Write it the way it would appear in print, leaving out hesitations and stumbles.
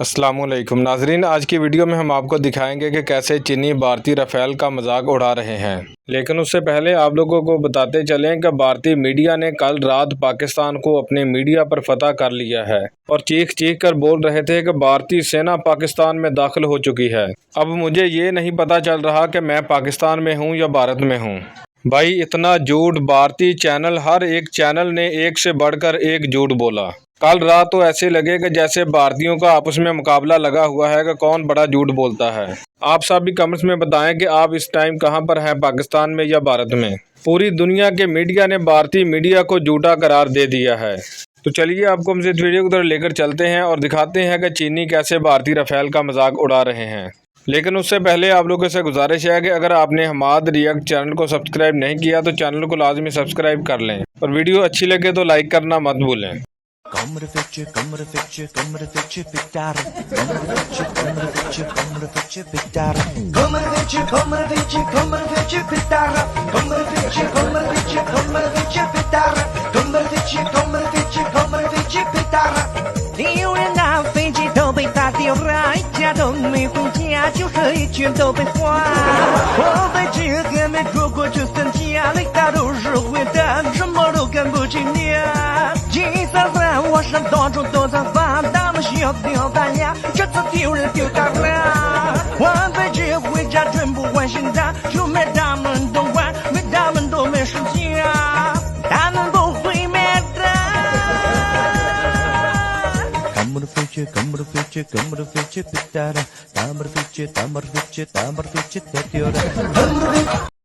अस्सलामुअलैकुम नाजरीन, आज की वीडियो में हम आपको दिखाएंगे कि कैसे चीनी भारतीय राफेल का मजाक उड़ा रहे हैं। लेकिन उससे पहले आप लोगों को बताते चलें कि भारतीय मीडिया ने कल रात पाकिस्तान को अपने मीडिया पर फतह कर लिया है और चीख चीख कर बोल रहे थे कि भारतीय सेना पाकिस्तान में दाखिल हो चुकी है। अब मुझे ये नहीं पता चल रहा कि मैं पाकिस्तान में हूँ या भारत में हूँ। भाई इतना झूठ, भारतीय चैनल, हर एक चैनल ने एक से बढ़कर एक झूठ बोला। कल रात तो ऐसे लगे कि जैसे भारतीयों का आपस में मुकाबला लगा हुआ है कि कौन बड़ा झूठ बोलता है। आप सब भी कमेंट्स में बताएं कि आप इस टाइम कहां पर हैं, पाकिस्तान में या भारत में। पूरी दुनिया के मीडिया ने भारतीय मीडिया को झूठा करार दे दिया है। तो चलिए आपको हम इस वीडियो की तरफ लेकर चलते हैं और दिखाते हैं कि चीनी कैसे भारतीय राफेल का मजाक उड़ा रहे हैं। लेकिन उससे पहले आप लोगों से गुजारिश है कि अगर आपने हमाद रिएक्ट चैनल को सब्सक्राइब नहीं किया तो चैनल को लाजमी सब्सक्राइब कर लें और वीडियो अच्छी लगे तो लाइक करना मत भूलें।我上到处都在发大了，需要丢大牙，这次丢人丢大了。换飞机回家，全部换新的，就没他们懂玩，没他们都没事情啊，他们不会灭的。看不得飞机，看不得飞机，看不得飞机，别打了，打不得飞机，打不得飞机，打不得飞机，太丢了。